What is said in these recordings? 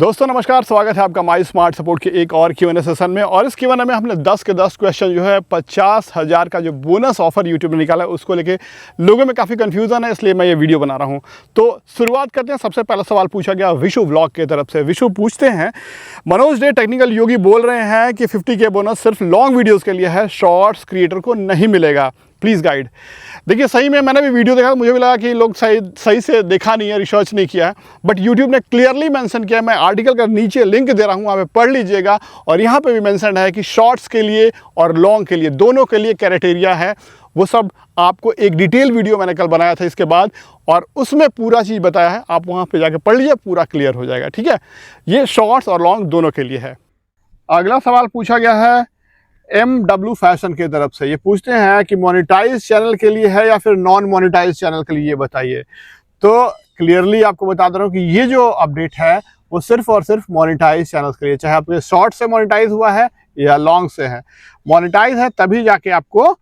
दोस्तों नमस्कार, स्वागत है आपका माई स्मार्ट सपोर्ट के एक और Q&A सेशन में। और इस Q&A में हमने 10 के 10 क्वेश्चन जो है 50,000 का जो बोनस ऑफर यूट्यूब ने निकाला है उसको लेके लोगों में काफ़ी कंफ्यूजन है, इसलिए मैं ये वीडियो बना रहा हूँ। तो शुरुआत करते हैं। सबसे पहला सवाल पूछा गया विशु व्लॉग की तरफ से। विशु पूछते हैं, मनोज डे टेक्निकल योगी बोल रहे हैं कि 50K बोनस सिर्फ लॉन्ग वीडियोज़ के लिए है, शॉर्ट्स क्रिएटर को नहीं मिलेगा, प्लीज़ गाइड। देखिए सही में मैंने भी वीडियो देखा, मुझे भी लगा कि लोग सही से देखा नहीं है, रिसर्च नहीं किया है, बट यूट्यूब ने क्लियरली मेंशन किया है। मैं आर्टिकल का नीचे लिंक दे रहा हूँ, वहाँ पे पढ़ लीजिएगा। और यहाँ पे भी मेंशन है कि शॉर्ट्स के लिए और लॉन्ग के लिए, दोनों के लिए क्राइटेरिया है। वो सब आपको एक डिटेल वीडियो मैंने कल बनाया था इसके बाद, और उसमें पूरा चीज़ बताया है। आप वहाँ पर जाके पढ़ लीजिए, पूरा क्लियर हो जाएगा। ठीक है, ये शॉर्ट्स और लॉन्ग दोनों के लिए है। अगला सवाल पूछा गया है MW फैशन की तरफ से। ये पूछते हैं कि मोनेटाइज चैनल के लिए है या फिर नॉन मोनेटाइज चैनल के लिए, ये बताइए। तो क्लियरली आपको बता दे रहा हूँ कि ये जो अपडेट है वो सिर्फ और सिर्फ मोनेटाइज चैनल के लिए, चाहे आपके शॉर्ट से मोनेटाइज हुआ है या लॉन्ग से है। मोनेटाइज है तभी जाके आपको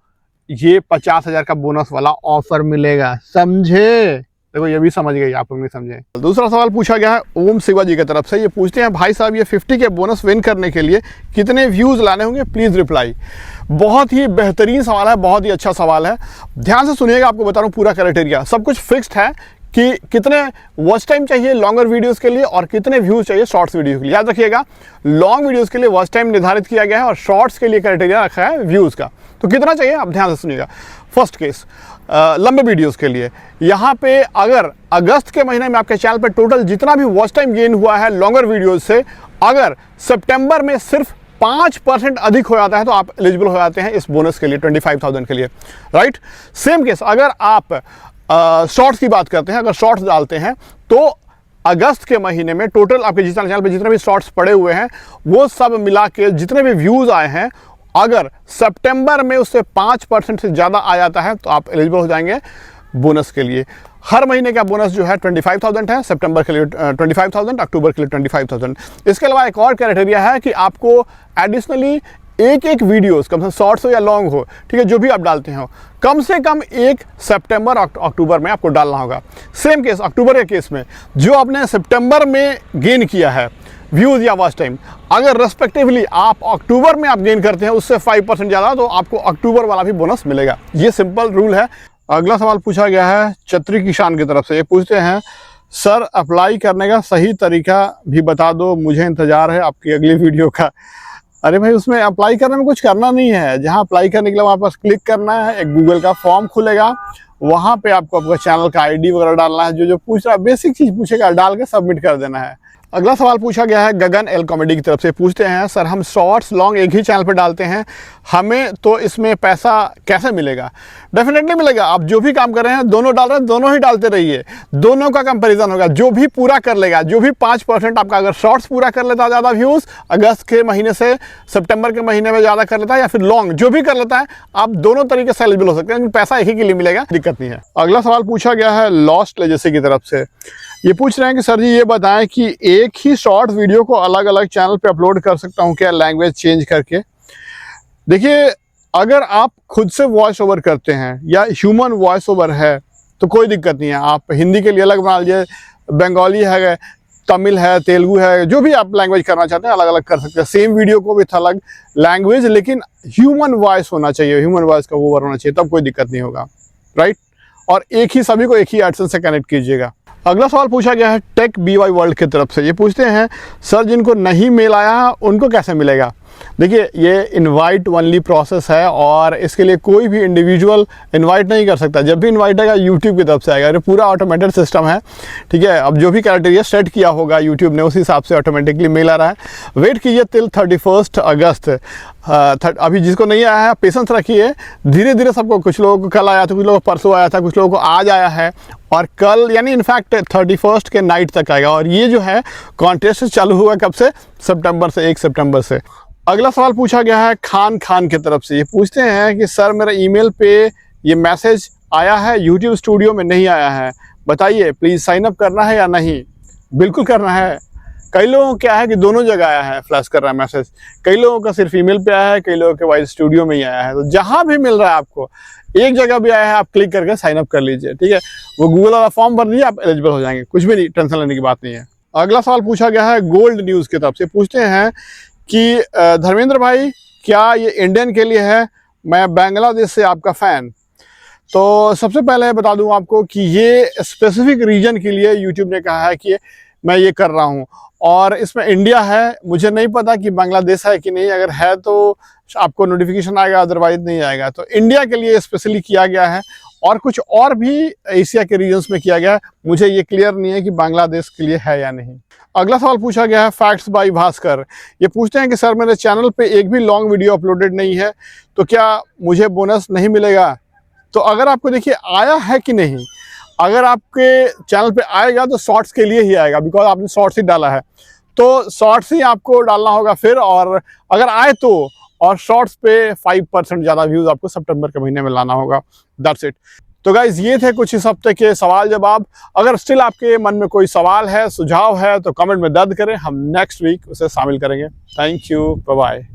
ये 50,000 का बोनस वाला ऑफर मिलेगा, समझे? देखो ये भी समझ गए, आप लोग नहीं समझे। दूसरा सवाल पूछा गया है ओम शिवा जी की तरफ से। ये पूछते हैं, भाई साहब ये 50K बोनस विन करने के लिए कितने व्यूज़ लाने होंगे, प्लीज़ रिप्लाई। बहुत ही बेहतरीन सवाल है, बहुत ही अच्छा सवाल है। ध्यान से सुनिएगा, आपको बता रहा हूँ पूरा क्राइटेरिया। सब कुछ फिक्स्ड है कि कितने वॉच टाइम चाहिए लॉन्गर वीडियोस के लिए और कितने व्यूज़ चाहिए शॉर्ट्स वीडियो के लिए। याद रखिएगा, लॉन्ग वीडियोस के लिए वॉच टाइम निर्धारित किया गया है और शॉर्ट्स के लिए क्राइटेरिया रखा है व्यूज़ का। तो कितना चाहिए आप ध्यान से सुनिएगा। फर्स्ट केस लंबे वीडियोस के लिए, यहाँ पे अगर अगस्त के महीने में आपके चैनल पे टोटल जितना भी वॉच टाइम गेन हुआ है लॉन्गर वीडियोस से, अगर सितंबर में सिर्फ 5% अधिक हो जाता है तो आप एलिजिबल हो जाते हैं इस बोनस के लिए, 25,000 के लिए, राइट। सेम केस अगर आप शॉर्ट्स की बात करते हैं, अगर शॉर्ट्स डालते हैं तो अगस्त के महीने में टोटल आपके जितना चैनल पे जितने भी शॉर्ट्स पड़े हुए हैं वो सब मिला के जितने भी व्यूज़ आए हैं, अगर सितंबर में उससे 5% से ज़्यादा आ जाता है तो आप एलिजिबल हो जाएंगे बोनस के लिए। हर महीने का बोनस जो है 25,000 है, सितंबर के लिए 25,000, अक्टूबर के लिए 25,000। इसके अलावा एक और क्राइटेरिया है कि आपको एडिशनली एक वीडियोस, कम से कम शॉर्ट्स हो या लॉन्ग हो, ठीक है, जो भी आप डालते हो, कम से कम एक सितंबर अक्टूबर में आपको डालना होगा। सेम केस अक्टूबर के केस में, जो आपने सितंबर में गेन किया है व्यूज़ या वॉच टाइम, अगर रेस्पेक्टिवली आप अक्टूबर में आप गेन करते हैं उससे 5% ज़्यादा, तो आपको अक्टूबर वाला भी बोनस मिलेगा। ये सिंपल रूल है। अगला सवाल पूछा गया है छत्री किसान की तरफ से। ये पूछते हैं, सर अप्लाई करने का सही तरीका भी बता दो, मुझे इंतज़ार है आपकी अगली वीडियो का। अरे भाई, उसमें अप्लाई करने में कुछ करना नहीं है। जहाँ अप्लाई करने के लिए वहाँ पास क्लिक करना है, एक गूगल का फॉर्म खुलेगा, वहाँ पे आपको आपका चैनल का ID वगैरह डालना है, जो पूछ रहा है बेसिक चीज़ पूछेगा, डाल के सबमिट कर देना है। अगला सवाल पूछा गया है गगन एल कॉमेडी की तरफ से। पूछते हैं, सर हम शॉर्ट्स लॉन्ग एक ही चैनल पर डालते हैं, हमें तो इसमें पैसा कैसे मिलेगा? डेफिनेटली मिलेगा। आप जो भी काम कर रहे हैं, दोनों डाल रहे हैं, दोनों ही डालते रहिए, दोनों का कंपैरिजन होगा। जो भी पूरा कर लेगा, जो भी 5% आपका अगर शॉर्ट्स पूरा कर लेता है ज़्यादा व्यूज़, अगस्त के महीने से सितंबर के महीने में ज़्यादा कर लेता है, या फिर लॉन्ग जो भी कर लेता है, आप दोनों तरीके से एलिजिबल हो सकते हैं, लेकिन पैसा एक ही के लिए मिलेगा, दिक्कत नहीं है। अगला सवाल पूछा गया है लॉस्ट लेजेसी की तरफ से। ये पूछ रहे हैं कि सर जी ये बताएं कि एक ही शॉर्ट वीडियो को अलग अलग चैनल पे अपलोड कर सकता हूं क्या, लैंग्वेज चेंज करके? देखिए, अगर आप खुद से वॉइस ओवर करते हैं या ह्यूमन वॉइस ओवर है तो कोई दिक्कत नहीं है। आप हिंदी के लिए अलग बना लीजिए, बंगाली है, तमिल है, तेलुगु है, जो भी आप लैंग्वेज करना चाहते हैं अलग अलग कर सकते हैं। सेम वीडियो को विथ अलग लैंग्वेज, लेकिन ह्यूमन वॉइस होना चाहिए, ह्यूमन वॉइस का ओवर होना चाहिए, तब कोई दिक्कत नहीं होगा, राइट। और एक ही सभी को एक ही एडसेंस से कनेक्ट कीजिएगा। अगला सवाल पूछा गया है टेक BY वर्ल्ड की तरफ से। ये पूछते हैं, सर जिनको नहीं मेल आया उनको कैसे मिलेगा? देखिए, ये इनवाइट ओनली प्रोसेस है और इसके लिए कोई भी इंडिविजुअल इनवाइट नहीं कर सकता। जब भी इनवाइट आएगा यूट्यूब की तरफ से आएगा। ये पूरा ऑटोमेटेड सिस्टम है, ठीक है। अब जो भी क्राइटेरिया सेट किया होगा यूट्यूब ने, उस हिसाब से ऑटोमेटिकली मेल आ रहा है। वेट कीजिए टिल 31 अगस्त। अभी जिसको नहीं आया है पेशेंस रखिए, धीरे धीरे सबको, कुछ लोगों को कल आया था, कुछ लोगों को परसों आया था, कुछ लोगों को आज आया है, और कल यानी इनफैक्ट 31 के नाइट तक आएगा। और ये जो है कॉन्टेस्ट चालू हुआ कब से? सितंबर से, 1 सितंबर से। अगला सवाल पूछा गया है खान की तरफ से। ये पूछते हैं कि सर मेरा ईमेल पे ये मैसेज आया है, यूट्यूब स्टूडियो में नहीं आया है, बताइए प्लीज़ साइन अप करना है या नहीं? बिल्कुल करना है। कई लोगों को क्या है कि दोनों जगह आया है, फ्लैश कर रहा है मैसेज। कई लोगों का सिर्फ ईमेल पे आया है, कई लोगों के वाइस स्टूडियो में ही आया है। तो जहाँ भी मिल रहा है आपको, एक जगह भी आया है, आप क्लिक करके साइन अप कर लीजिए, ठीक है। वो गूगल वाला फॉर्म भर दीजिए, आप एलिजिबल हो जाएंगे, कुछ भी नहीं, टेंशन लेने की बात नहीं है। अगला सवाल पूछा गया है गोल्ड न्यूज़ की तरफ से। पूछते हैं कि धर्मेंद्र भाई क्या ये इंडियन के लिए है, मैं बांग्लादेश से आपका फ़ैन। तो सबसे पहले बता दूं आपको कि ये स्पेसिफिक रीजन के लिए यूट्यूब ने कहा है कि मैं ये कर रहा हूं, और इसमें इंडिया है, मुझे नहीं पता कि बांग्लादेश है कि नहीं, अगर है तो आपको नोटिफिकेशन आएगा, अदरवाइज नहीं आएगा। तो इंडिया के लिए स्पेशली किया गया है, और कुछ और भी एशिया के रीजन्स में किया गया है, मुझे ये क्लियर नहीं है कि बांग्लादेश के लिए है या नहीं। अगला सवाल पूछा गया है फैक्ट्स बाय भास्कर। ये पूछते हैं कि सर मेरे चैनल पे एक भी लॉन्ग वीडियो अपलोडेड नहीं है, तो क्या मुझे बोनस नहीं मिलेगा? तो अगर आपको देखिए आया है कि नहीं, अगर आपके चैनल पे आएगा तो शॉर्ट्स के लिए ही आएगा, बिकॉज आपने शॉर्ट्स ही डाला है, तो शॉर्ट्स ही आपको डालना होगा फिर। और अगर आए तो, और शॉर्ट्स पे 5% ज़्यादा व्यूज़ आपको सितंबर के महीने में लाना होगा। That's it. तो गाइज ये थे कुछ इस हफ्ते के सवाल जवाब। अगर स्टिल आपके मन में कोई सवाल है, सुझाव है, तो कमेंट में दर्ज करें, हम नेक्स्ट वीक उसे शामिल करेंगे। Thank you, bye bye.